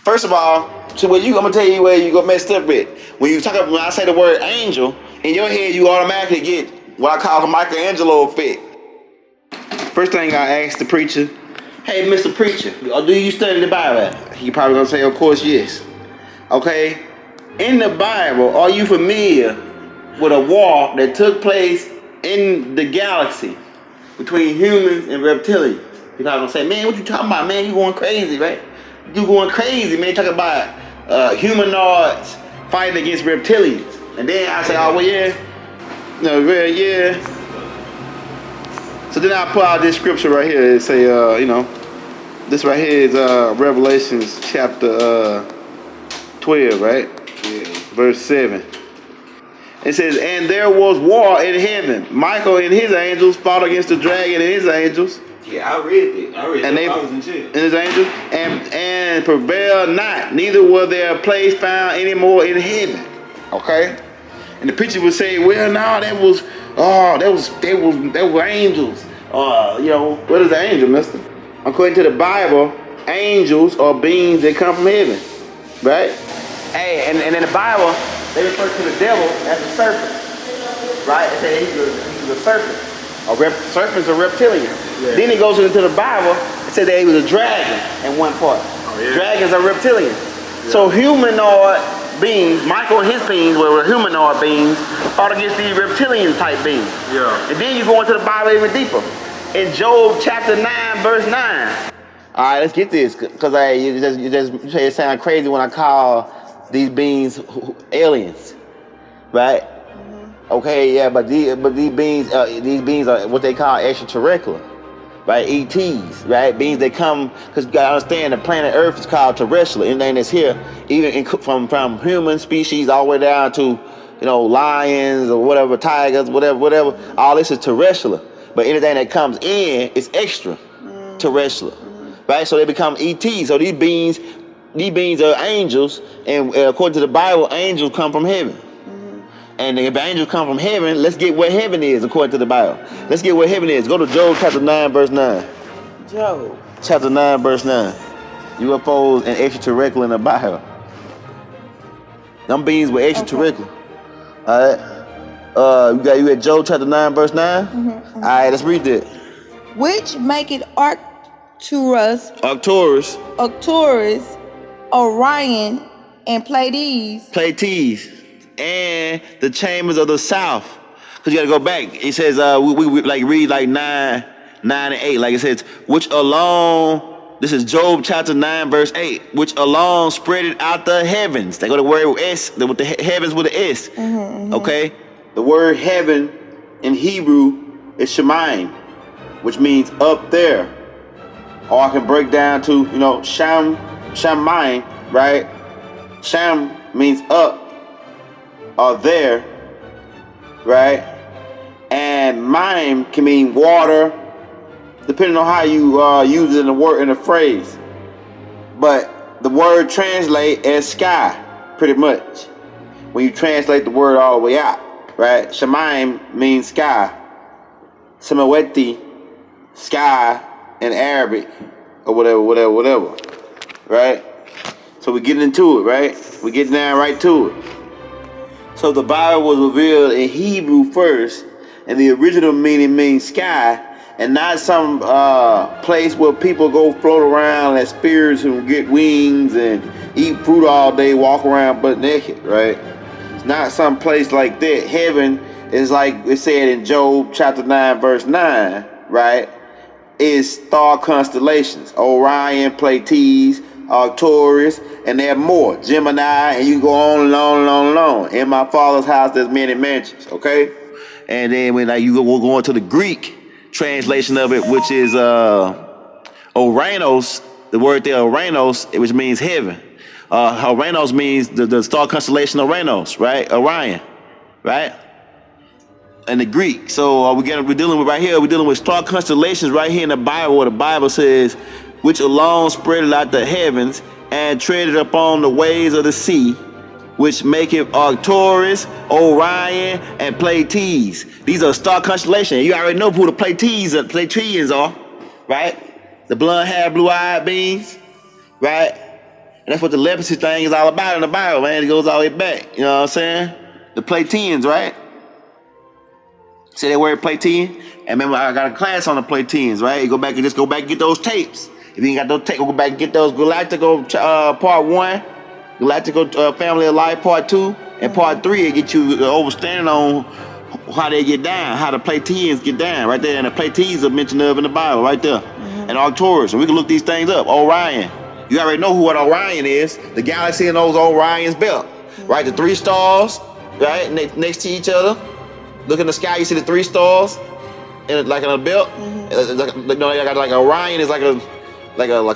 First of all, so I'm gonna tell you where you go messed up with. When I say the word angel, in your head you automatically get what I call a Michelangelo effect. First thing I asked the preacher, hey, Mr. Preacher, do you study the Bible? He probably gonna say, of course, yes. Okay, in the Bible, are you familiar with a war that took place in the galaxy between humans and reptilians? He's probably gonna say, man, what you talking about, man? You going crazy, right? You going crazy, man. Talking about humanoids fighting against reptilians. And then I say, oh, well, yeah. No, yeah. So then I pull out this scripture right here and say, this right here is Revelations chapter 12, right? Yeah. Verse 7. It says, and there was war in heaven. Michael and his angels fought against the dragon and his angels. Yeah, I read it. And they and his angels and prevailed not, neither was their place found anymore in heaven. Okay? And the preacher would say, well, no, they were angels. What is an angel, mister? According to the Bible, angels are beings that come from heaven. Right? Hey, and in the Bible, they refer to the devil as a serpent. Right? They say he's a serpent. Serpent's a reptilian. Yeah. Then he goes into the Bible and says that he was a dragon in one part. Oh, yeah. Dragons are reptilians. Yeah. So humanoid beings, Michael and his beings were humanoid beings, fought against these reptilian type beings. Yeah. And then you go into the Bible even deeper. In Job chapter 9, verse 9. All right, let's get this, because you say it sound crazy when I call these beings aliens, right? Mm-hmm. Okay, yeah, but these beings are what they call extraterrestrial, right? ETs, right? Beings that come, because you gotta understand the planet Earth is called terrestrial. Anything that's here, even from human species all the way down to, lions or whatever, tigers, whatever. All this is terrestrial. But anything that comes in is extraterrestrial, right? So they become ETs. So these beings are angels, and according to the Bible, angels come from heaven. And if angels come from heaven, let's get where heaven is according to the Bible. Let's get where heaven is. Go to Job chapter 9, verse 9. Job. Chapter 9, verse 9. UFOs and extraterrestrial in the Bible. Them beings were extraterrestrial. Okay. All right. You at Job chapter 9, verse 9? All right, let's read that. Which make it Arcturus, Orion, and Pleiades, and the chambers of the south. Because you got to go back. It says, we read like 9 and 8. Like it says, which alone, this is Job chapter 9, verse 8, which alone spread it out the heavens. They go to the word S, with the heavens with the S. Okay? The word heaven in Hebrew is Shemaim, which means up there. Or I can break down to, Shemaim, right? Sham means up or there, right? And Maim can mean water, depending on how you use it in the phrase. But the word translate as sky, pretty much. When you translate the word all the way out. Right? Shemaim means sky. Samawati, sky in Arabic, or whatever. Right? So we're getting into it, right? We're getting down right to it. So the Bible was revealed in Hebrew first, and the original meaning means sky, and not some place where people go float around as spirits who get wings and eat fruit all day, walk around butt naked, right? It's not some place like that. Heaven is like it said in Job chapter 9, verse 9, right? Is star constellations, Orion, Pleiades, Arcturus, and there are more, Gemini, and you go on and on and on and on. In my Father's house, there's many mansions, okay? And then when you go into the Greek translation of it, which is Oranos, the word there, Oranos, which means heaven. Oranos means the star constellation Oranos, right? Orion, right? In the Greek. So we're dealing with star constellations right here in the Bible, where the Bible says, which alone spread out the heavens and treaded upon the waves of the sea, which maketh Arcturus, Orion, and Pleiades. These are star constellations. You already know who the Pleiadians are, right? The blonde-haired, blue-eyed beings, right? And that's what the leprosy thing is all about in the Bible, man. It goes all the way back. You know what I'm saying? The Platinians, right? Say that word Platinian? And remember, I got a class on the Platinians, right? You go back and get those tapes. If you ain't got those tapes, go back and get those Galactico Part 1, Galactico Family of Life Part 2, and Part 3. It get you overstanding on how they get down, how the Platinians get down, right there. And the Platines are mentioned of in the Bible, right there. And Arcturus. And we can look these things up. Orion. You already know what Orion is. The galaxy in those Orion's belt, right? The 3 stars, right, next to each other. Look in the sky, you see the 3 stars, like in a belt. They got like Orion is like a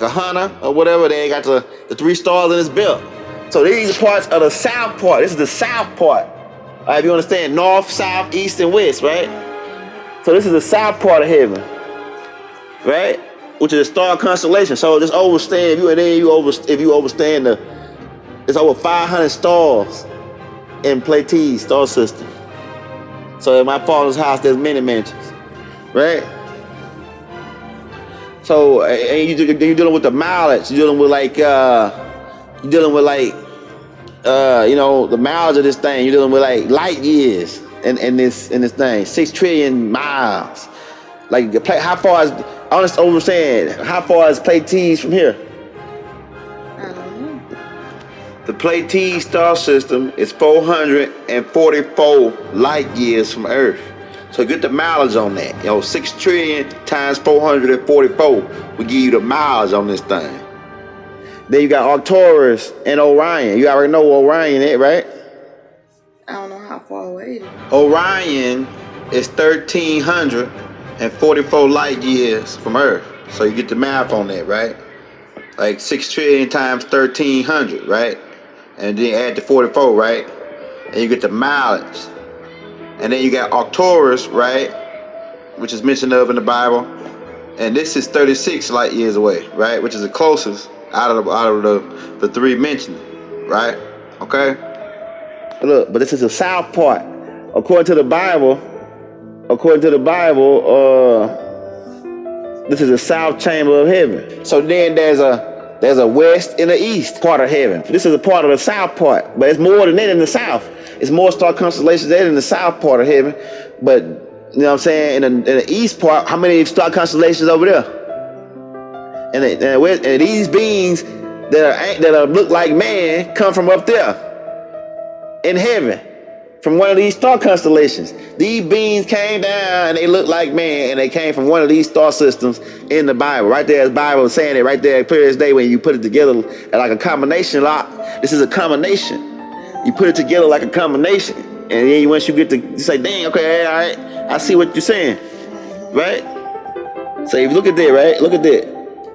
hunter or whatever. They got the 3 stars in his belt. So these are parts of the south part. This is the south part. If you understand, north, south, east, and west, right? So this is the south part of heaven, right? Which is a star constellation. So just overstand, if you overstand it's over 500 stars in Pleiades star system. So in my father's house, there's many mansions, right? So and you're dealing with the mileage. You're dealing with the mileage of this thing. You're dealing with like light years in this thing. 6 trillion miles. Like how far is how far is Pleiades from here? I don't know. The Pleiades star system is 444 light years from Earth. So get the mileage on that. 6 trillion times 444 will give you the mileage on this thing. Then you got Arcturus and Orion. You already know Orion is, right? I don't know how far away it is. Orion is 1,344 light years from Earth. So you get the math on that, right? Like 6 trillion times 1,300, right? And then add the 44, right? And you get the mileage. And then you got Arcturus, right? Which is mentioned of in the Bible. And this is 36 light years away, right? Which is the closest out of the 3 mentioned, right? Okay? But this is the south part. According to the Bible, this is the south chamber of heaven. So then there's a west and an east part of heaven. This is a part of the south part, but it's more than that in the south. It's more star constellations there in the south part of heaven. But you know what I'm saying? In the east part, how many star constellations over there? And these beings that look like man come from up there in heaven, from one of these star constellations. These beings came down and they look like man, and they came from one of these star systems in the Bible. Right there, the Bible is saying it right there, clear as day, when you put it together like a combination lock. This is a combination. You put it together like a combination, and then once you get to you say, dang, okay, all right, I see what you're saying, right? So if you look at that, right? Look at that.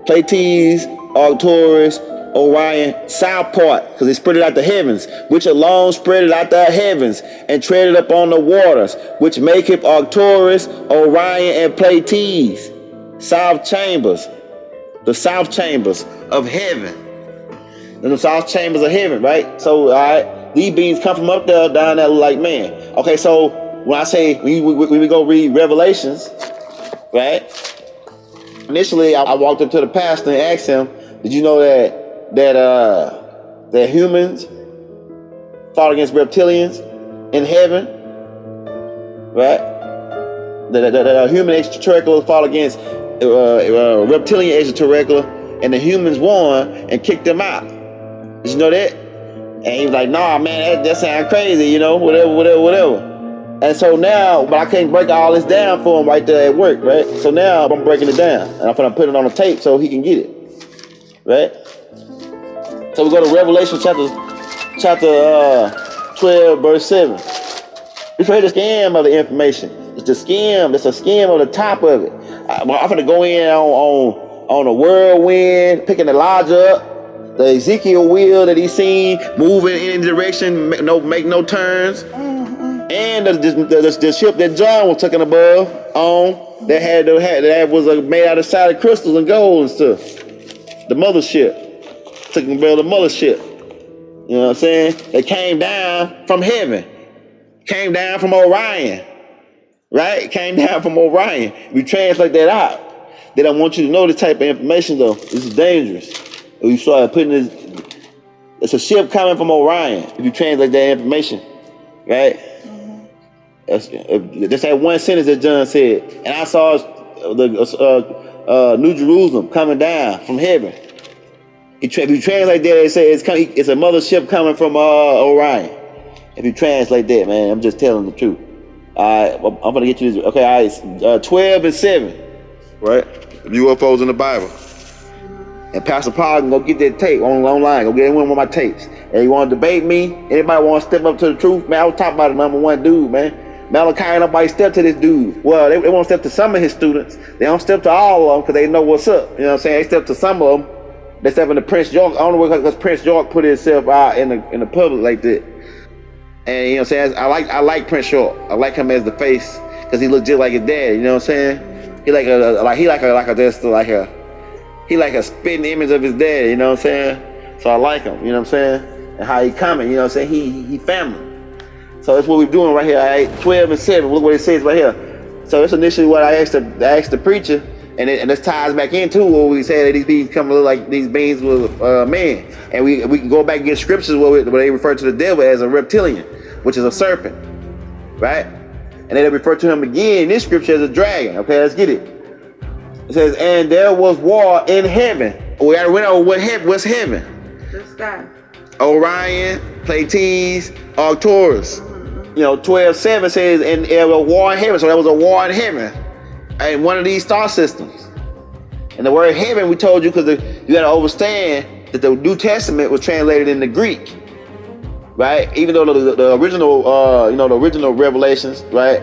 Pleiades, Arcturus, Orion, south part, because they spread it out the heavens, which alone spread it out the heavens and tread it upon the waters, which make it Arcturus, Orion, and Pleiades, south chambers, the south chambers of heaven. And the south chambers of heaven, right? So, all right, these beings come from up there, down there like man. Okay, so when I say, when we go read Revelations, right? Initially, I walked up to the pastor and asked him, did you know that humans fought against reptilians in heaven, right? The human extraterrestrials fought against reptilian extraterrestrial, and the humans won and kicked them out. Did you know that? And he was like, nah, man, that sounds crazy, whatever. And so now, but I can't break all this down for him right there at work, right? So now I'm breaking it down, and I'm gonna put it on a tape so he can get it, right? So we go to Revelation chapter 12, verse 7. It's really the scam of the information. It's the scam. It's a scam of the top of it. I'm gonna go in on a whirlwind, picking Elijah up, the Ezekiel wheel that he's seen moving in any direction, make no turns, and the ship that John was taking above on that was made out of solid crystals and gold and stuff. The mothership. Taking above the mothership. You know what I'm saying? They came down from heaven. Came down from Orion. Right? Came down from Orion. We translate that out. They don't want you to know this type of information though. This is dangerous. We start putting this, It's a ship coming from Orion. If you translate that information, right? That's that one sentence that John said. And I saw the New Jerusalem coming down from heaven. If you translate that, it says it's a mothership coming from Orion. If you translate that, man, I'm just telling the truth. All right, I'm gonna get you this. Okay, all right, 12 and 7, right? UFOs in the Bible. And Pastor Paul can go get that tape online. Go get one of my tapes. And you want to debate me? Anybody want to step up to the truth? Man, I was talking about the #1 dude, man. Malachi ain't nobody step to this dude. Well, they won't step to some of his students. They don't step to all of them because they know what's up. You know what I'm saying? They step to some of them. They step into Prince York. I don't know because Prince York put himself out in the public like that. And you know what I'm saying? I like Prince York. I like him as the face because he look just like his dad. You know what I'm saying? He like a spitting image of his dad. You know what I'm saying? So I like him. You know what I'm saying? And how he coming. You know what I'm saying? He family. So that's what we're doing right here. I 12 and 7. Look what it says right here. So that's initially what I asked the preacher, and this ties back into what we said that these beings come to look like these beings with men, and we can go back and get scriptures where they refer to the devil as a reptilian, which is a serpent, right? And then they refer to him again in this scripture as a dragon. Okay, let's get it. It says, and there was war in heaven. We gotta went over what's heaven. The sky. Orion, Pleiades, Arcturus. You know, 12:7 says, and there was war in heaven. So there was a war in heaven, in one of these star systems. And the word heaven, we told you, because you got to understand that the New Testament was translated into Greek, right? Even though the original, the original Revelations, right,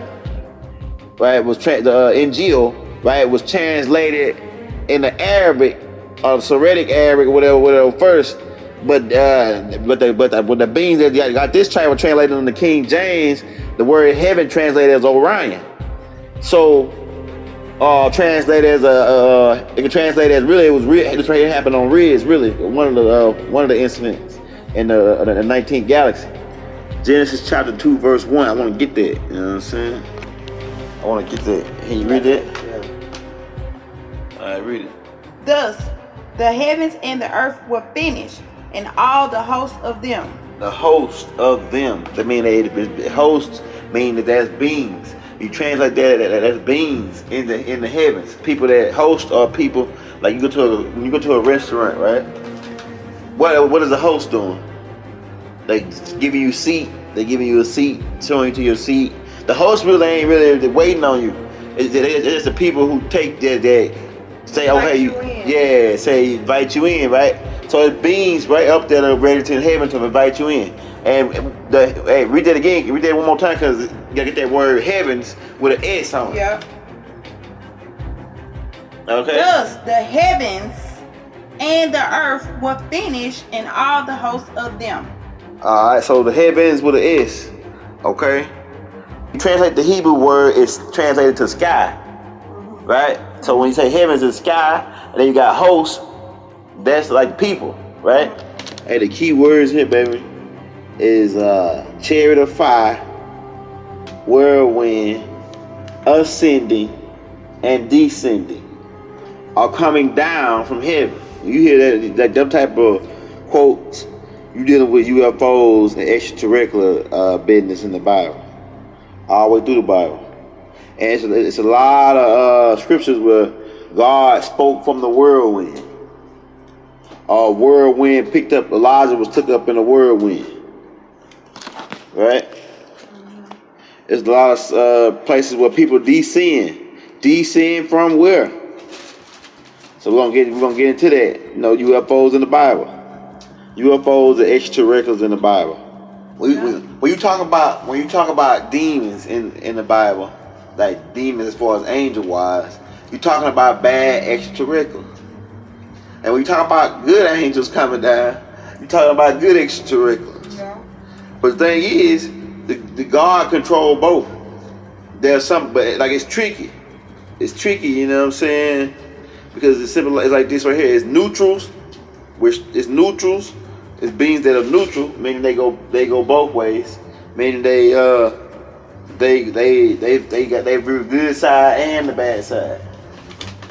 was the Angel, right, was translated in the Arabic, or Syriac Arabic, whatever first. But the beings that got this were translated into King James, the word heaven translated as Orion. So translated as it can translate as really it was real. This right here happened on Riz, really one of the incidents in the 19th galaxy. Genesis chapter 2 verse 1. I want to get that. You know what I'm saying? I want to get that. Can you read that? Yeah. All right, read it. Thus, the heavens and the earth were finished, and all the hosts of them. The host of them. That mean hosts mean that there's beings. You translate that there's beings in the heavens. People that host are people like when you go to a restaurant, right? What is the host doing? They giving you a seat. They giving you a seat, showing you to your seat. The host really ain't really waiting on you. It's the people who take that say, okay, say invite you in, right? So it's beings right up there that are ready to heaven to invite you in. And read that again. Read that one more time because you gotta get that word heavens with an S on it. Yep. Okay. Thus the heavens and the earth were finished, and all the hosts of them. All right. So the heavens with an S. Okay. You translate the Hebrew word, it's translated to sky, right? So when you say heavens is sky, and then you got hosts, that's like people, right? Hey, the key words here, baby, is chariot of fire, whirlwind, ascending, and descending, are coming down from heaven. You hear that them type of quotes, you dealing with UFOs and extraterrestrial business in the Bible, all the way through the Bible. And it's a lot of scriptures where God spoke from the whirlwind. Whirlwind picked up, Elijah was took up in a whirlwind. Right? There's a lot of places where people descend. Descend from where? So we're gonna get into that. You know, UFOs in the Bible. UFOs are extraterrestrials in the Bible. When you talk about demons in the Bible, like demons as far as angel wise, you're talking about bad extraterrestrials. And when you talk about good angels coming down, you're talking about good extraterrestrials. Yeah. But the thing is, the God control both. There's something, but like it's tricky. It's tricky, you know what I'm saying? Because it's simple. It's like this right here. It's neutrals, which is neutrals. It's beings that are neutral, meaning they go both ways. Meaning they got their good side and the bad side,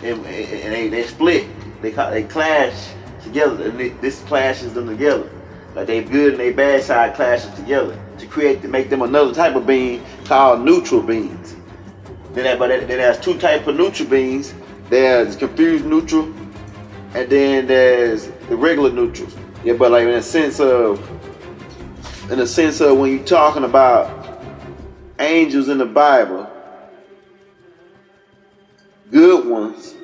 and they split. They clash together, and this clashes them together. Like they good and they bad side clashes together to make them another type of being called neutral beings. Then there's two types of neutral beings. There's confused neutral, and then there's the regular neutrals. Yeah, but like in a sense of when you're talking about angels in the Bible, good ones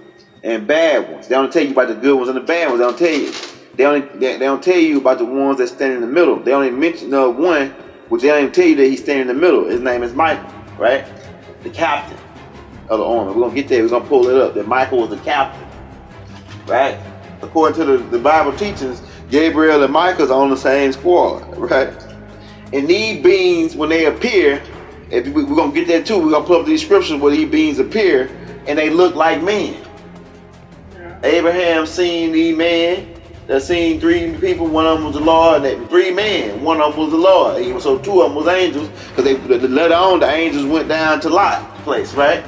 and bad ones. They don't tell you about the good ones and the bad ones. They don't tell you. They don't tell you about the ones that stand in the middle. They only mention one, which they don't even tell you that he's standing in the middle. His name is Michael, right? The captain of the army. We're gonna get there. We're gonna pull it up. That Michael was the captain, right? According to the Bible teachings, Gabriel and Michael are on the same squad, right? And these beings, when they appear, we're gonna get there too. We're gonna pull up these scriptures where these beings appear, and they look like men. Yeah. Abraham seen these men. They seen three people. One of them was the Lord. And three men. One of them was the Lord. So two of them was angels. Because later on, the angels went down to Lot's place, right?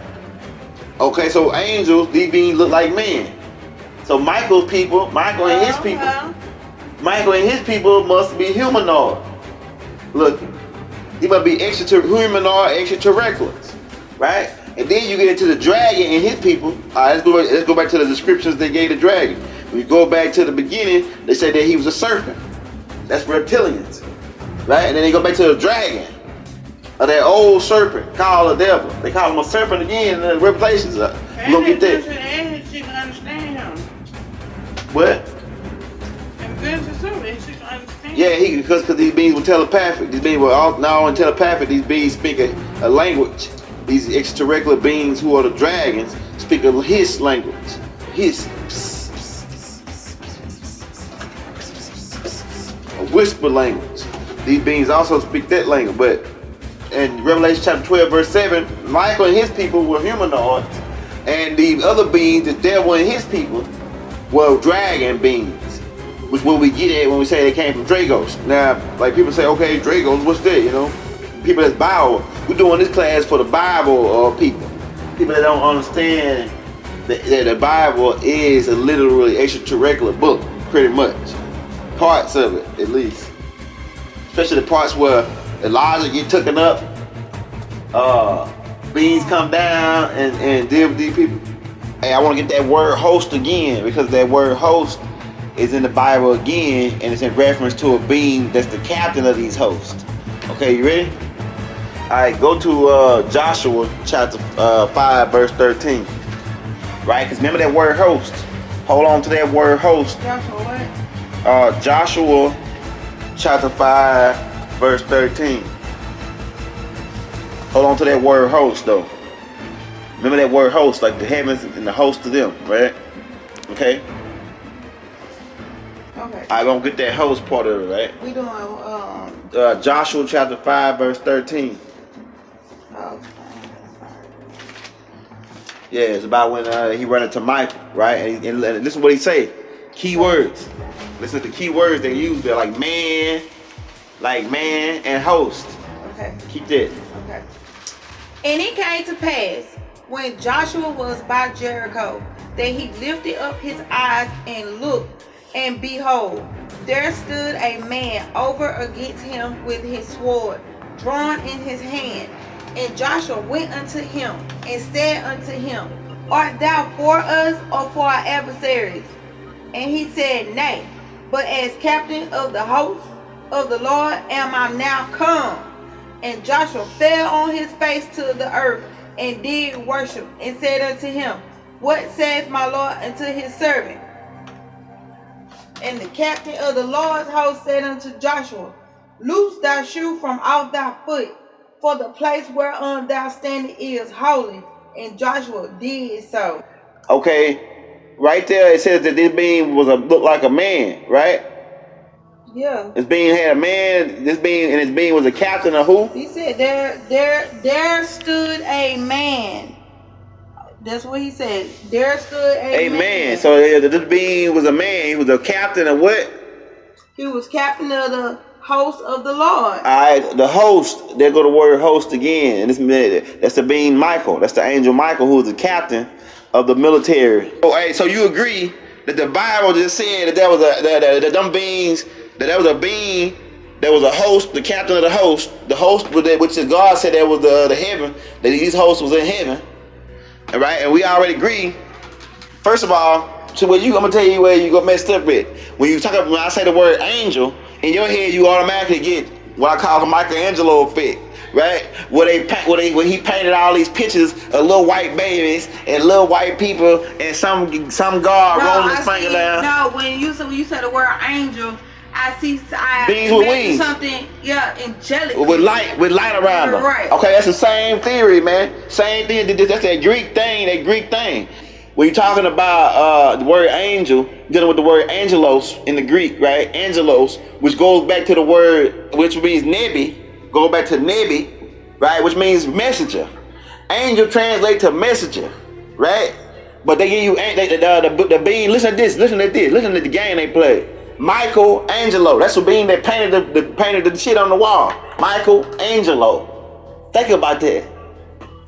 Okay, so angels, these beings look like men. So Michael and his people must be humanoid. Look, he must be humanoid, extraterrestrials, right? And then you get into the dragon and his people. All right, let's go back to the descriptions they gave the dragon. When you go back to the beginning, they said that he was a serpent. That's reptilians, right? And then they go back to the dragon, or that old serpent called the devil. They call him a serpent again in the Revelations. We're gonna get that. And she can understand him. What? And Genesis 7, she can understand. Yeah, because these beings were telepathic. These beings were not only telepathic. These beings speak a language. These extraterrestrial beings who are the dragons speak of his language. His. A whisper language. These beings also speak that language. But in Revelation chapter 12, verse 7, Michael and his people were humanoids. And the other beings, the devil and his people, were dragon beings. Which what we get at when we say they came from Dracos. Now, like people say, okay, Dracos, what's that, you know? People that's Bible. We're doing this class for the Bible people. People that don't understand that the Bible is a literally extraterrestrial book, pretty much. Parts of it, at least. Especially the parts where Elijah get taken up, beings come down and deal with these people. Hey, I want to get that word host again, because that word host is in the Bible again, and it's in reference to a being that's the captain of these hosts. Okay, you ready? Alright, go to Joshua chapter 5, verse 13. Right? Because remember that word host. Hold on to that word host. Joshua what? Joshua chapter 5, verse 13. Hold on to that word host, though. Remember that word host, like the heavens and the host of them, right? Okay? Okay. I don't get that host part of it, right? We doing Joshua chapter 5, verse 13. okay. Yeah, it's about when he ran into Michael, right? And listen to what he say. Key words. Listen to the key words they use. They're like man, and host. Okay. Keep that. Okay. And it came to pass when Joshua was by Jericho that he lifted up his eyes and looked, and behold, there stood a man over against him with his sword drawn in his hand. And Joshua went unto him and said unto him, Art thou for us or for our adversaries? And he said, Nay, but as captain of the host of the Lord am I now come. And Joshua fell on his face to the earth and did worship, and said unto him, What saith my Lord unto his servant? And the captain of the Lord's host said unto Joshua, Loose thy shoe from off thy foot, for the place whereon thou standest is holy. And Joshua did so. Okay, right there it says that this being looked like a man, right? Yeah. This being had a man. This being was a captain of who? He said there stood a man. That's what he said. There stood a man. So this being was a man. He was a captain of what? He was captain of the host of the Lord. Alright, the host. There go the word host again. And that's the being Michael. That's the angel Michael, who is the captain of the military. So you agree that the Bible just said that there was that them beings that there was a being, there was a host, the captain of the host which is God said that was the heaven, that these hosts was in heaven, right? And we already agree. First of all, so I'm gonna tell you where you got messed up with. When I say the word angel, in your head you automatically get what I call the Michelangelo effect, right? Where he painted all these pictures of little white babies and little white people and some God rolling his finger down. No, when you said the word angel, I beings with wings. Something, yeah, angelic. With light around them. Right. Okay, that's the same theory, man. Same thing. That's that Greek thing. When you're talking about the word angel, dealing with the word angelos in the Greek, right? Angelos, which goes back to the word, which means nebi, go back to nebi, right? Which means messenger. Angel translate to messenger, right? But they give you the being. Listen to this. Listen to the game they play. Michelangelo. That's the being that painted the shit on the wall. Michelangelo. Think about that.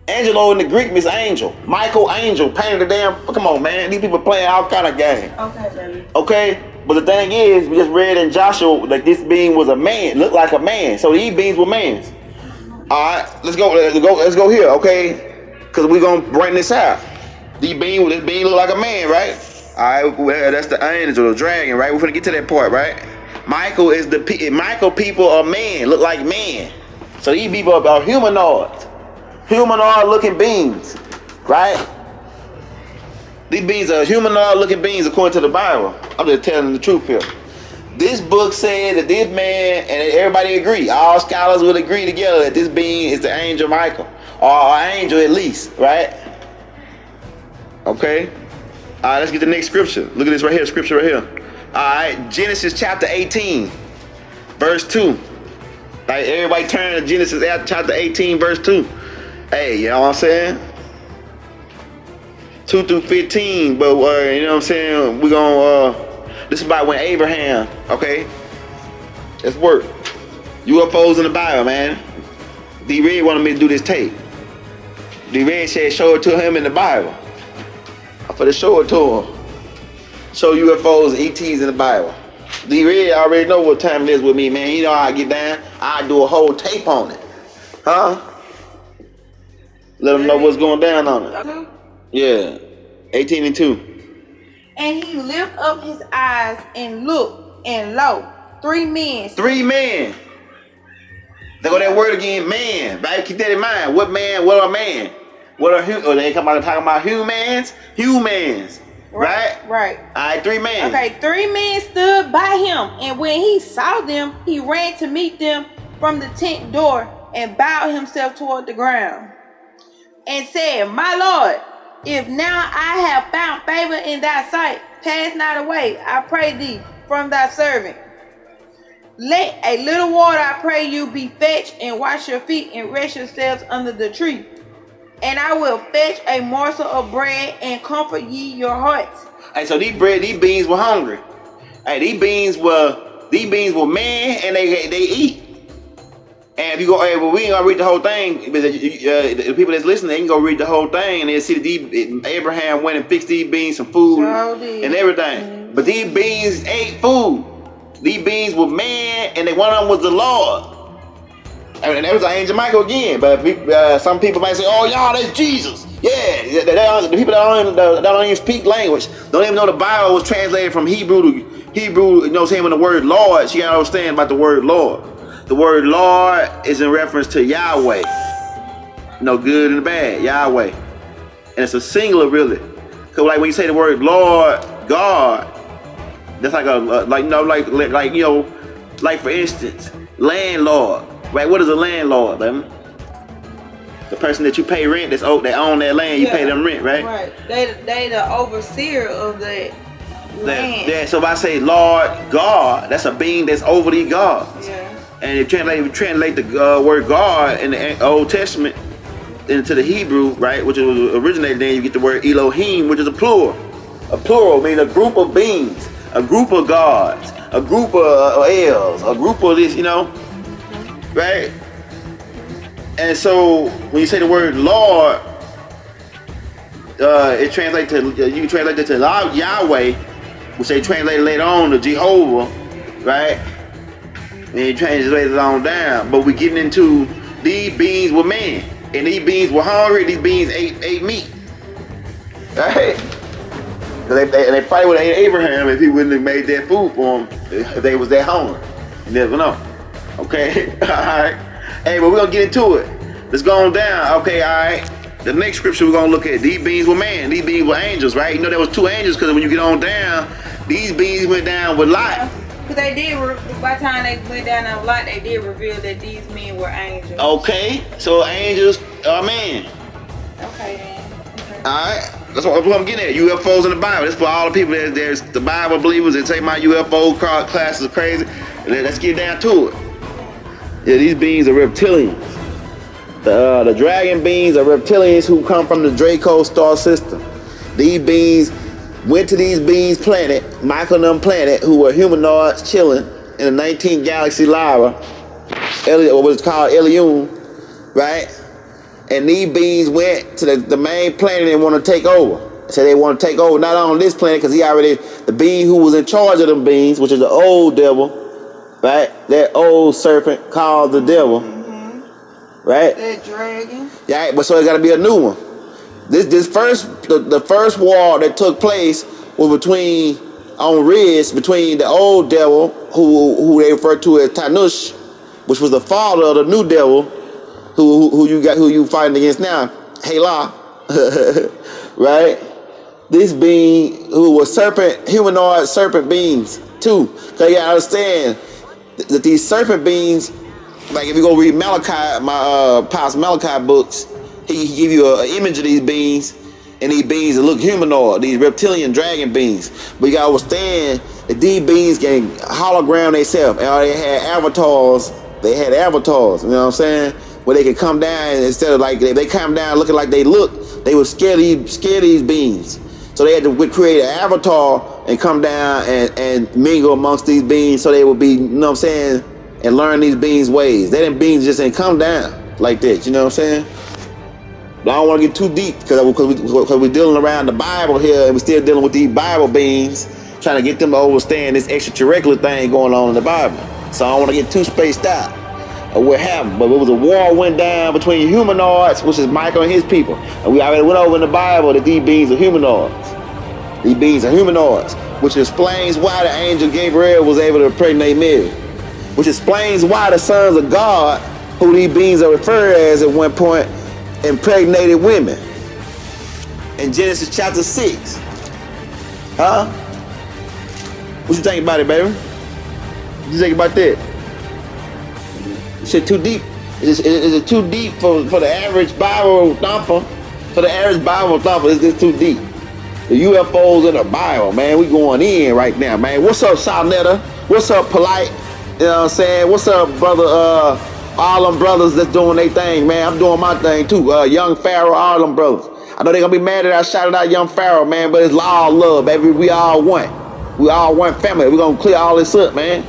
Angelo in the Greek means angel. Michael Angel painted the damn. Come on, man. These people playing all kind of games. Okay, baby. Okay, but the thing is, we just read in Joshua that this being was a man, looked like a man. So these beings were mans. All right, let's go here, okay? Because we're gonna bring this out. This being look like a man, right? All right, well, that's the angel, the dragon, right? We're gonna get to that part, right? Michael people are men, look like men. So these people are humanoids. Humanoid looking beings, right? These beings are humanoid looking beings according to the Bible. I'm just telling the truth here. This book said that this man, and everybody agree, all scholars would agree together that this being is the angel Michael, or angel at least, right? Okay? All right, let's get the next scripture. Look at this right here, scripture right here. All right, Genesis chapter 18, verse 2. Like everybody turn to Genesis chapter 18, verse 2. Hey, you know what I'm saying? 2 through 15, but you know what I'm saying? We're gonna, this is about when Abraham, okay? Let's work. UFOs in the Bible, man. D-Red wanted me to do this tape. D-Red said show it to him in the Bible. I'm finna show it to him. Show UFOs and ETs in the Bible. D-Red already know what time it is with me, man. You know how I get down. I do a whole tape on it. Huh? Let them know what's going down on it. Yeah, 18 and 2. And he lift up his eyes and looked, and lo, 3 men. 3 men. They go that word again, man. Right? Keep that in mind. What man? What are man? What are they talking about humans? Humans. Right? Right. All right, 3 men. Okay, 3 men stood by him, and when he saw them, he ran to meet them from the tent door and bowed himself toward the ground and said, My Lord, if now I have found favor in thy sight, pass not away, I pray thee, from thy servant. Let a little water, I pray you, be fetched, and wash your feet, and rest yourselves under the tree. And I will fetch a morsel of bread, and comfort ye your hearts. Hey, so these beings were hungry. Hey, these beings were men, and they eat. And if you go, hey, well, we ain't gonna read the whole thing, but the people that's listening, they can go read the whole thing, and they see that Abraham went and fixed these beings some food and everything. Mm-hmm. But these beings ate food. These beings were man, and one of them was the Lord. And that was Angel Michael again. But some people might say, "Oh, y'all, that's Jesus." Yeah, the people that don't even speak language, don't even know the Bible was translated from Hebrew to Hebrew. You know what I'm saying? When the word Lord, you gotta understand about the word Lord. The word Lord is in reference to Yahweh. No good and bad, Yahweh. And it's a singular, really. Because like when you say the word Lord, God, that's like for instance, landlord. Right? What is a landlord, man? The person that you pay rent, they own that land, you pay them rent, right? Right. They the overseer of that land. Yeah, so if I say Lord God, that's a being that's over the gods. Yeah. And if you translate the word God in the Old Testament into the Hebrew, right, which was originated, then you get the word Elohim, which is a plural. A plural means a group of beings, a group of gods, a group of elves, a group of this, you know, right? And so when you say the word Lord, it translates to, you can translate it to Yahweh, which they translated later on to Jehovah, right? And it translated on down. But we getting into these beings were men. And these beings were hungry. These beings ate meat. Right? They probably would have ate Abraham if he wouldn't have made that food for them. If they was that hungry. You never know. Okay? Alright. Hey, but we're going to get into it. Let's go on down. Okay, alright. The next scripture we're going to look at. These beings were men. These beings were angels, right? You know there was two angels because when you get on down, these beings went down with light. Because they did, by the time they went down on light, they did reveal that these men were angels. Okay, so angels are men. Okay, then. Okay. Alright, that's what I'm getting at. UFOs in the Bible. That's for all the people that there's the Bible believers that take my UFO classes crazy. Let's get down to it. Yeah, these beings are reptilians. The dragon beings are reptilians who come from the Draco star system. These beings went to these beings' planet, Michael and them planet, who were humanoids chilling in the 19th galaxy Lyra, or what's called Ilium, right? And these beings went to the main planet and want to take over. So they want to take over not on this planet because the being who was in charge of them beings, which is the old devil, right? That old serpent called the devil, right? That dragon. Yeah, but so it got to be a new one. The first war that took place was between the old devil who they refer to as Tanush, which was the father of the new devil who you fighting against now, Hala, right? This being who was humanoid serpent beings too. Cause you gotta understand that these serpent beings, like if you go read Malachi, my Pastor Malachi books. He give you an image of these beings, and these beings that look humanoid, these reptilian dragon beings. But you gotta understand that these beings can hologram themselves, and they had avatars. You know what I'm saying? Where they could come down, instead of like they come down looking like they look, they would scare these beings. So they had to create an avatar and come down and mingle amongst these beings, so they would be, you know what I'm saying, and learn these beings' ways. They them beings just ain't come down like that. You know what I'm saying? But I don't want to get too deep because we're dealing around the Bible here, and we're still dealing with these Bible beings, trying to get them to understand this extraterrestrial thing going on in the Bible. So I don't want to get too spaced out of what happened. But it was a war went down between humanoids, which is Michael and his people. And we already went over in the Bible that these beings are humanoids. These beings are humanoids, which explains why the angel Gabriel was able to impregnate Mary. Which explains why the sons of God, who these beings are referred as at one point, impregnated women in Genesis chapter 6. Huh? What you think about it, baby? What you think about that? Shit too deep. Is it too deep for the average Bible thumper? For the average Bible thumper, it's just too deep. The UFOs in the Bible, man, we going in right now, man. What's up, Shawnetta? What's up, Polite? You know what I'm saying? What's up, brother? All them brothers that's doing their thing, man. I'm doing my thing too. Young Pharaoh, all them brothers. I know they're gonna be mad that I shouted out Young Pharaoh, man, but it's all love, baby. We all one. We all one family. We're gonna clear all this up, man.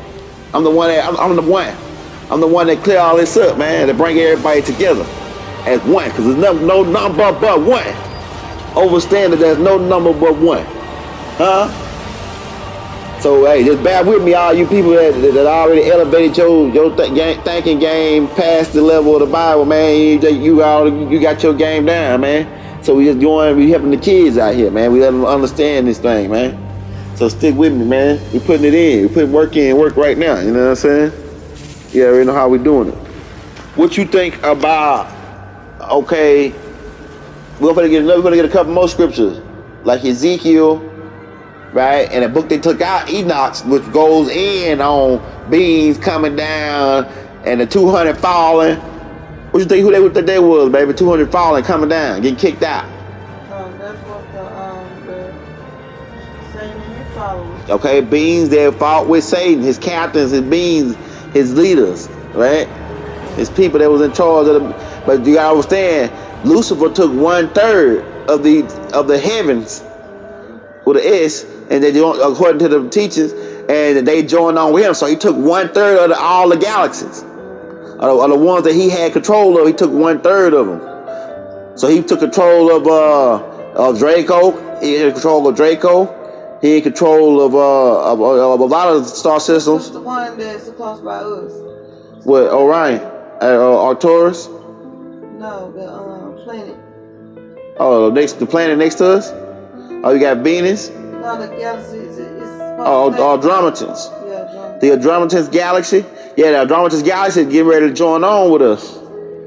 I'm the one that clear all this up, man, to bring everybody together as one. Cause there's no number but one. Understand that there's no number but one. Huh? So hey, just bear with me, all you people that already elevated your thinking game past the level of the Bible, man. You got your game down, man. So we helping the kids out here, man. We let them understand this thing, man. So stick with me, man. We putting it in. We putting work right now. You know what I'm saying? Yeah, we know how we doing it. What you think about? Okay, we're gonna get a couple more scriptures, like Ezekiel. Right, and the book they took out, Enoch, which goes in on beings coming down and the 200 falling. What you think what they was, baby? 200 falling, coming down, getting kicked out. That's what the Satan and his followers. Okay, beings that fought with Satan, his captains, his beings, his leaders, right? His people that was in charge of them. But you gotta understand, Lucifer took 1/3 of the heavens with an S. And they joined, according to the teachers, and they joined on with him. So he took 1/3 of all the galaxies, of the ones that he had control of. He took 1/3 of them. So he took control of Draco. He had control of Draco. He in control of a lot of star systems. The one that's close by us. What, Orion? Arcturus? No, the planet. Oh, the planet next to us? Oh, you got Venus? No, the galaxy is Andrometans. Yeah, Andromeda. The Andrometans galaxy? Yeah, the Andrometans galaxy is getting ready to join on with us.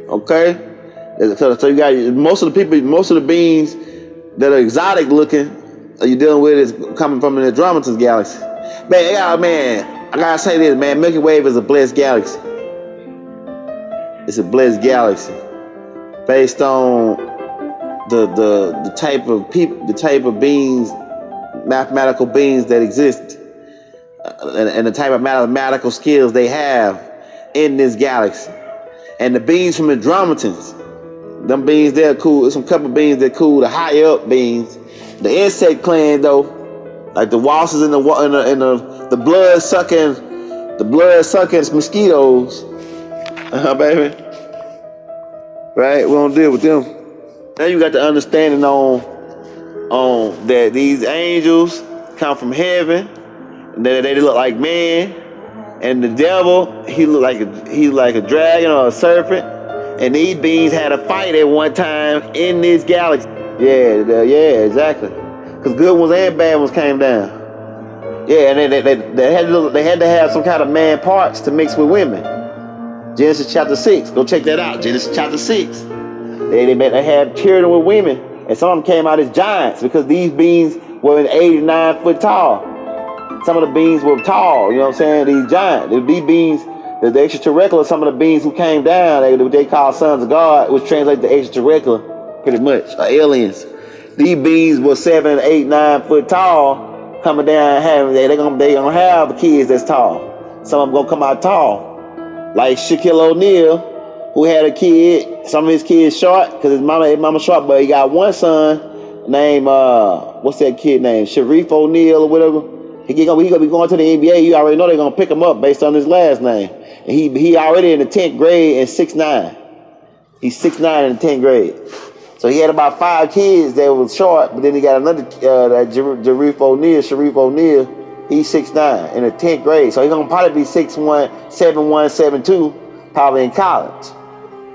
Okay? So you got most of the beings that are exotic looking you dealing with is coming from the Andrometans galaxy. Man, I gotta say this, man. Milky Way is a blessed galaxy. It's a blessed galaxy. Based on the type of people, the type of beings, mathematical beings that exist, and the type of mathematical skills they have in this galaxy. And the beings from Andrometans, them beings, they're cool. There's some couple beings that cool. The high up beings, the insect clan though, like the wasps and the blood sucking mosquitoes, baby. Right, we don't deal with them. Now you got the understanding on that these angels come from heaven, and that they look like men, and the devil he look like a dragon or a serpent, and these beings had a fight at one time in this galaxy. Yeah, exactly. Cause good ones and bad ones came down. Yeah, and they had to have some kind of man parts to mix with women. Genesis chapter 6. Go check that out. Genesis chapter 6. They had children with women, and some of them came out as giants because these beings were 89 foot tall. Some of the beings were tall. You know what I'm saying? These giants. These beings, the extraterrestrial, some of the beings who came down, they call sons of God, which translates to extraterrestrial, pretty much, aliens. These beings were 7, 8, 9 foot tall, coming down and having they gonna have kids that's tall. Some of them gonna come out tall. Like Shaquille O'Neal, who had a kid, some of his kids short, because his mama short, but he got one son named, what's that kid name? Sharif O'Neal or whatever. He gonna be going to the NBA. You already know they're gonna pick him up based on his last name. And he already in the 10th grade and 6'9". He's 6'9" in the 10th grade. So he had about 5 kids that was short, but then he got another, that Sharif O'Neal, he's 6'9" in the 10th grade. So he's gonna probably be 6'1", 7'1", 7'2", probably in college,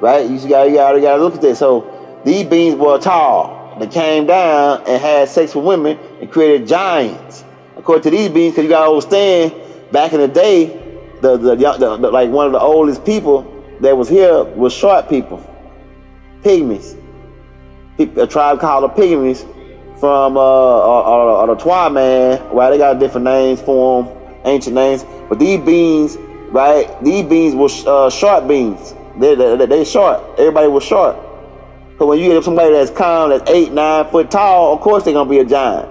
right? You already gotta look at this. So these beings were tall. They came down and had sex with women and created giants. According to these beings, because you gotta understand, back in the day, the like one of the oldest people that was here was short people, pygmies. A tribe called the pygmies from the Twa man, right? They got different names for them, ancient names. But these beings, right? These beings were short beings. They short. Everybody was short. So when you get somebody that's calm, that's 8, 9 foot tall, of course they're gonna be a giant,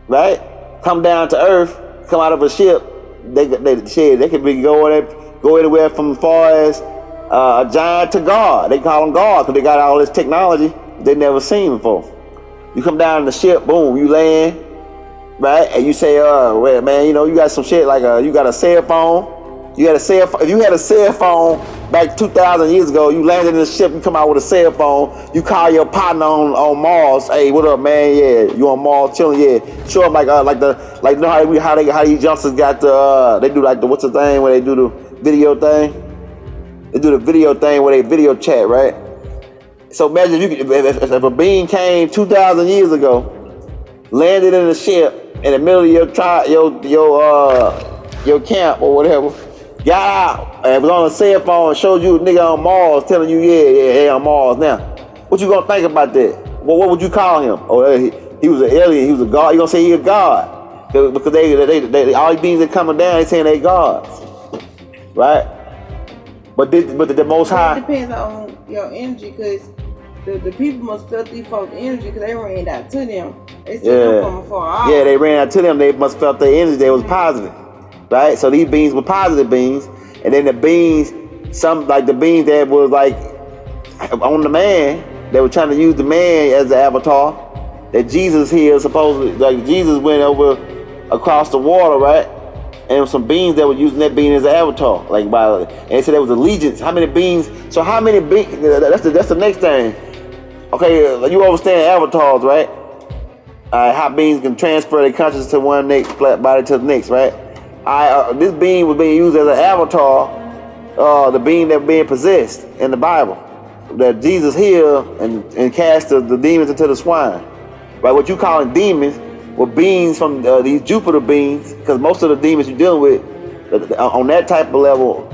right? Come down to Earth, come out of a ship. They could be go anywhere from as far as a giant to God. They call them God because they got all this technology they never seen before. You come down in the ship, boom, you land, right? And you say, well, man, you know, you got some shit like you got a cell phone. You had a cell phone. If you had a cell phone back 2,000 years ago, you landed in the ship, you come out with a cell phone, you call your partner on Mars, hey, what up, man? Yeah, you on Mars chilling? Yeah, show them you know how these youngsters got they do like the what's the thing where they do the video thing? They do the video thing where they video chat, right? So imagine if a being came 2,000 years ago, landed in a ship in the middle of your camp or whatever, got out and was on a cell phone and showed you a nigga on Mars telling you, yeah, on Mars now. What you gonna think about that? What would you call him? Oh, he was an alien, he was a god. You gonna say he a god? Because they all these beings that coming down, they saying they gods, right? But the Most High. It depends on your energy, because the people must felt these folks' energy because they ran out to them. They see them from afar off. Yeah, they ran out to them. They must felt their energy. They was positive, right? So these beings were positive beings, and then the beings, some like the beings that was like on the man, they were trying to use the man as the avatar. That Jesus here supposedly, like Jesus went over across the water, right? And there was some beings that were using that being as an avatar, and they said there was allegiance. How many beings? So how many beings? That's the next thing. Okay, you understand avatars, right? How beings can transfer their consciousness to one next body to the next, right? This being was being used as an avatar, the being that being possessed in the Bible, that Jesus healed and cast the demons into the swine. Right? What you calling demons were beings from these Jupiter beings, because most of the demons you're dealing with on that type of level,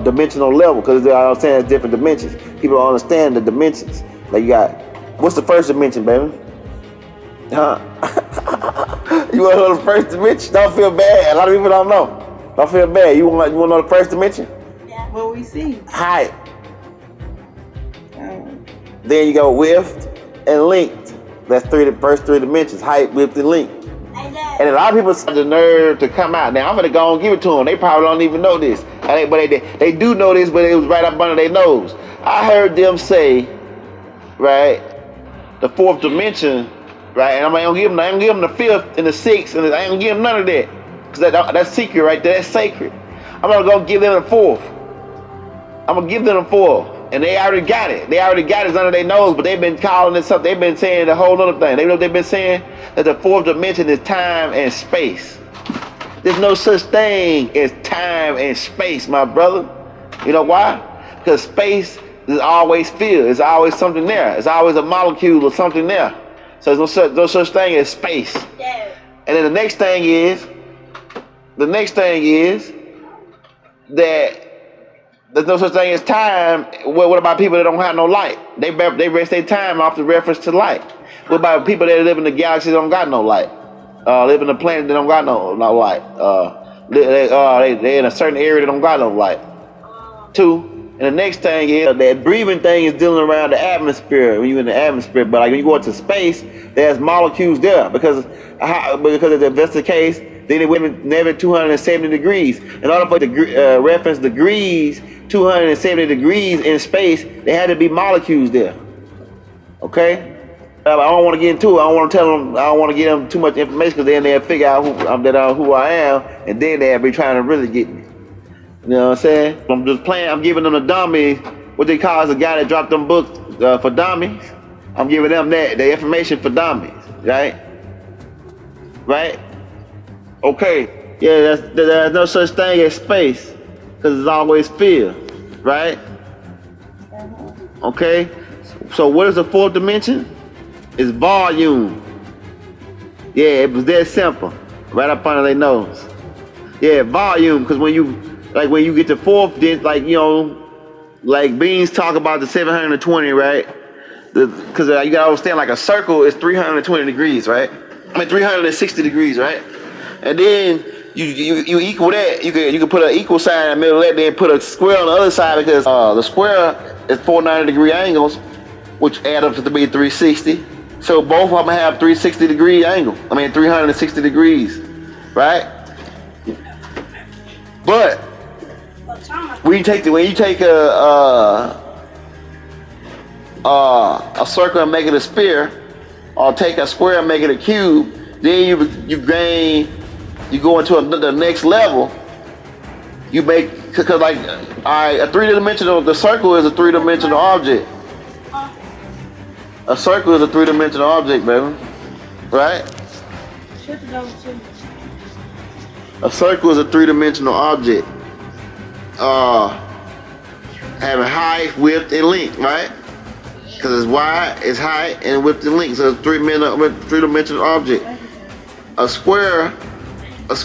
dimensional level, because I understand there's different dimensions. People don't understand the dimensions. Like you got, what's the first dimension, baby? Huh? You want to know the first dimension? Don't feel bad. A lot of people don't know. Don't feel bad. You want to know the first dimension? Yeah. What we see. Height. Then you go width and length. That's the first three dimensions: height, width, and length. And a lot of people have the nerve to come out. Now I'm gonna go and give it to them. They probably don't even know this. But they do know this, but it was right up under their nose. I heard them say, right, the fourth dimension. Right, and I'm gonna give them the fifth and the sixth, and I ain't gonna give them none of that, cause that's secret right there. That's sacred. I'm gonna go give them the fourth. I'm gonna give them the fourth, and they already got it. They already got it under their nose, but they've been calling it something. They've been saying the whole other thing. They know they've been saying that the fourth dimension is time and space. There's no such thing as time and space, my brother. You know why? Because space is always filled. It's always something there. It's always a molecule or something there. So there's no such thing as space. Yeah. And then the next thing is that there's no such thing as time. What about people that don't have no light? They rest their time off the reference to light. What about people that live in the galaxy that don't got no light? Live in a planet that don't got no light. They in a certain area that don't got no light. Two. And the next thing is that breathing thing is dealing around the atmosphere when you're in the atmosphere. But like when you go into space, there's molecules there because if that's the case, then it went never 270 degrees. In order for the reference degrees, 270 degrees in space, there had to be molecules there. Okay. I don't want to get into it. I don't want to tell them. I don't want to give them too much information because then they'll figure out who I am, and then they'll be trying to really get me. You know what I'm saying? I'm just playing. I'm giving them a dummy. What they call is a guy that dropped them books for dummies. I'm giving them the information for dummies, right? Right? Okay. Yeah, there's no such thing as space because it's always filled, right? Okay. So what is the fourth dimension? It's volume. Yeah, it was that simple, right up under their nose. Yeah, volume, because when you get to fourth, then like beings talk about the 720, right? Because you gotta understand, like a circle is 320 degrees, right? 360 degrees, right? And then you equal that. You can put an equal sign in the middle of that, then put a square on the other side because the square is 490 degree angles, which add up to be 360. So both of them have 360 degree angle. 360 degrees, right? But when you take a circle and make it a sphere, or take a square and make it a cube, then you go into the next level. You make, because like, the circle is a three-dimensional object. A circle is a three-dimensional object, baby. Right? A circle is a three-dimensional object. Having height, width, and length, right? Because it's wide, it's height, and width and length. So it's a three-dimensional object. A square is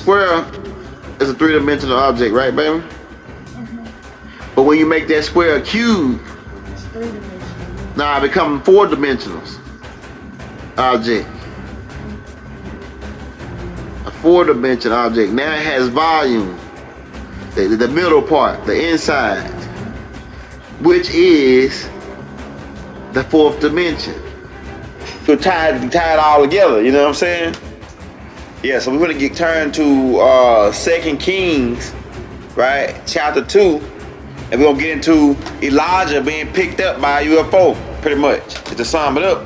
a three-dimensional object, right, baby? But when you make that square a cube, now it becomes four-dimensional object. A four-dimensional object. Now it has volume. The middle part, the inside, which is the fourth dimension. So tie it all together, you know what I'm saying? Yeah, so we're gonna turn to 2 Kings, right? Chapter 2, and we're gonna get into Elijah being picked up by a UFO, pretty much, to sum it up.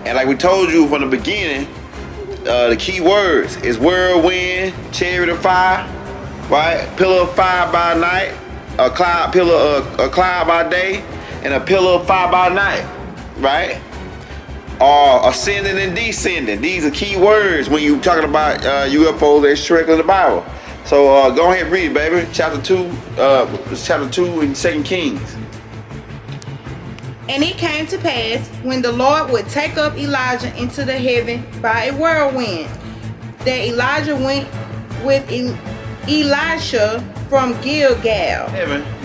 And like we told you from the beginning, the key words is whirlwind, chariot of fire, right? Pillar of fire by night, a cloud by day, and a pillar of fire by night, right? are ascending and descending. These are key words when you talking about UFOs extraterrestrials in the Bible. So go ahead and read, baby. Chapter 2, chapter 2 in 2 Kings. And it came to pass, when the Lord would take up Elijah into the heaven by a whirlwind, that Elijah went with Elisha from Gilgal.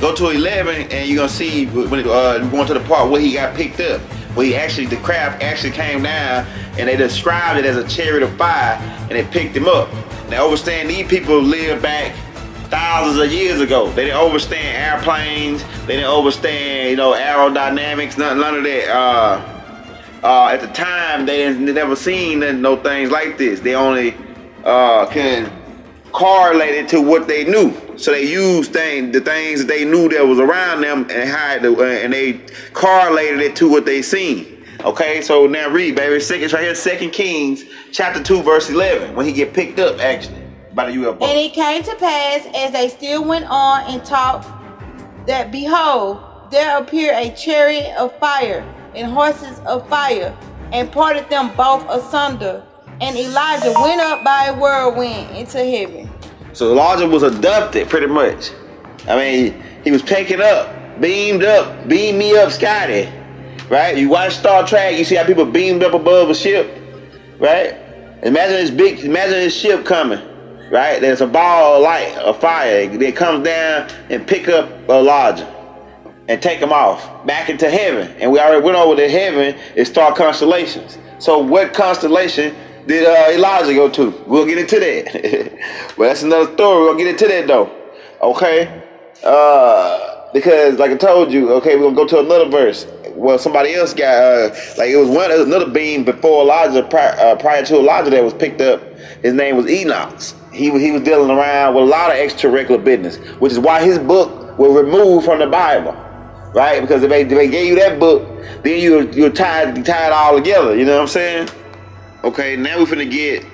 Go to 11, and you're gonna see when we're going to the part where he got picked up, where the craft actually came down, and they described it as a chariot of fire, and they picked him up. Now, understand, these people lived back thousands of years ago. They didn't understand airplanes. They didn't understand, aerodynamics. None of that. At the time, they never seen no things like this. They only can correlate it to what they knew. So they used the things that they knew that was around them, and they correlated it to what they seen. Okay, so now read, baby. It's right here, 2 Kings, chapter 2, verse 11, when he get picked up, actually. By the UFO. And it came to pass, as they still went on and talked, that behold, there appeared a chariot of fire and horses of fire, and parted them both asunder. And Elijah went up by a whirlwind into heaven. So Elijah was abducted, pretty much. I mean, he was taken up, beam me up, Scotty. Right? You watch Star Trek, you see how people beamed up above a ship, right? Imagine this ship coming. Right, there's a ball of light, a fire. It comes down and pick up Elijah and take him off back into heaven. And we already went over to heaven is star constellations. So what constellation did Elijah go to? We'll get into that. Well, that's another story. We'll get into that though. Okay, because like I told you, okay, we're gonna go to another verse. Well, somebody else got there was another being before Elijah, prior to Elijah, that was picked up. His name was Enoch. He was dealing around with a lot of extraterrestrial business, which is why his book was removed from the Bible, right? Because if they gave you that book, then you're tied all together. You know what I'm saying? Okay, now we're finna get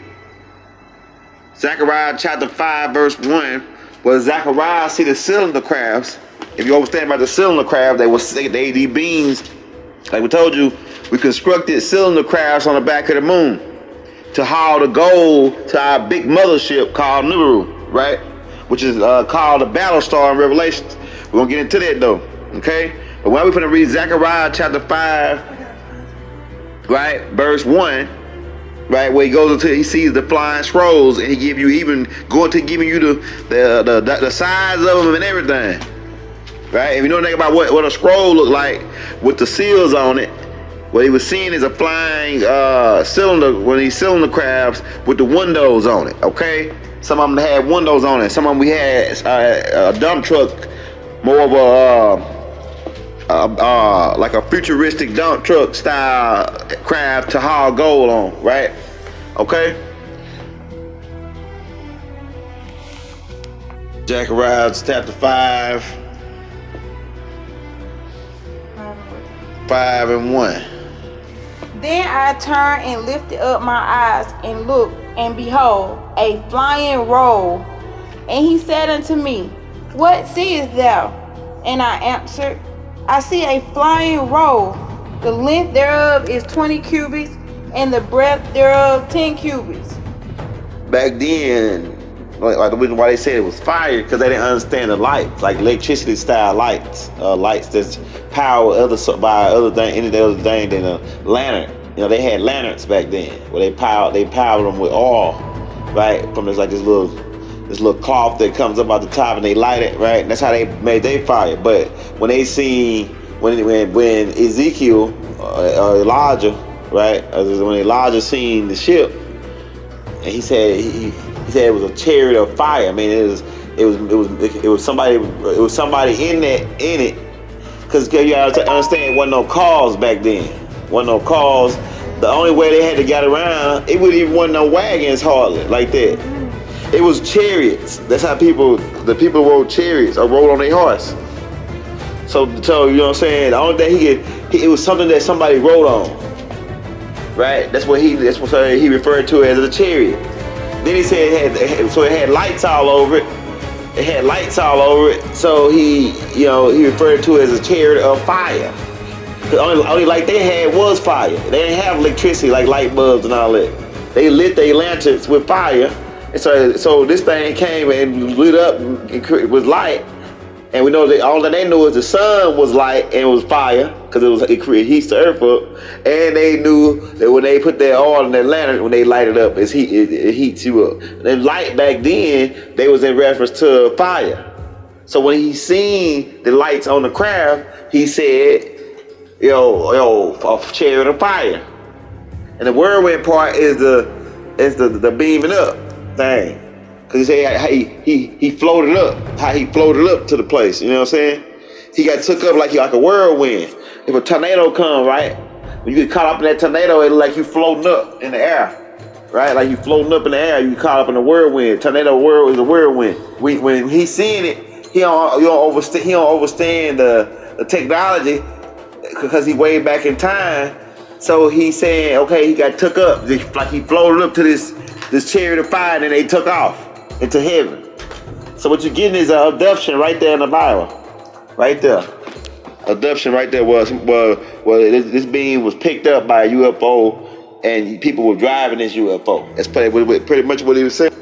Zechariah chapter 5, verse 1, where Zechariah see the cylinder crafts. If you understand about the cylinder craft, these beings, like we told you, we constructed cylinder crafts on the back of the moon to haul the gold to our big mothership called Nibiru, right? Which is called the Battle Star in Revelations. We're gonna get into that though, okay? But when we're gonna read Zechariah chapter 5, right, verse 1, right, where he goes until he sees the flying scrolls, and he giving you the size of them and everything, right? If you know anything about what a scroll look like with the seals on it, what he was seeing is a flying cylinder crafts with the windows on it. Okay, some of them had windows on it. Some of them we had a dump truck, more of a like a futuristic dump truck style craft to haul gold on, right? Okay. Zechariah chapter 5, 5 and 1. Then I turned and lifted up my eyes and looked, and behold, a flying roll. And he said unto me, What seest thou? And I answered, I see a flying roll. The length thereof is 20 cubits, and the breadth thereof 10 cubits. Back then, like the reason why they said it was fire, because they didn't understand the lights, like electricity style lights, lights that's powered by other thing than a lantern. They had lanterns back then where they powered them with oil, right? From this little cloth that comes up out the top, and they light it, right? And that's how they made their fire. But when they seen when Ezekiel or Elijah, right? When Elijah seen the ship, and he said it was a chariot of fire. I mean, it was somebody in it. Because you gotta understand, it wasn't no cars back then. Wasn't no cars. The only way they had to get around, it wouldn't even wasn't no wagons hardly like that. It was chariots. That's how the people rode chariots or rode on their horse. So you know what I'm saying? The only thing it was something that somebody rode on, right? That's what he referred to as a chariot. Then he said it had lights all over it. It had lights all over it. So he referred to it as a chariot of fire. 'Cause only light they had was fire. They didn't have electricity like light bulbs and all that. They lit their lanterns with fire. And so this thing came and lit up with light. And we know that all that they knew is the sun was light and it was fire, because it heats the earth up. And they knew that when they put their oil in their lantern, when they light it up, it heats you up. And light back then, they was in reference to fire. So when he seen the lights on the craft, he said, yo, a chariot of fire. And the whirlwind part is the beaming up thing. Cause he said how he floated up, how he floated up to the place. You know what I'm saying? He got took up like a whirlwind. If a tornado come, right, when you get caught up in that tornado, it's like you floating up in the air, right? Like you floating up in the air, you caught up in the whirlwind. Tornado whirl is a whirlwind. When he's seeing it, he don't overstand the technology, because he way back in time. So he's saying, okay, he got took up, like he floated up to this chariot of fire, and then they took off into heaven. So what you're getting is an abduction right there in the Bible, right there. Abduction right there was this being was picked up by a UFO, and people were driving this UFO. That's pretty much what he was saying.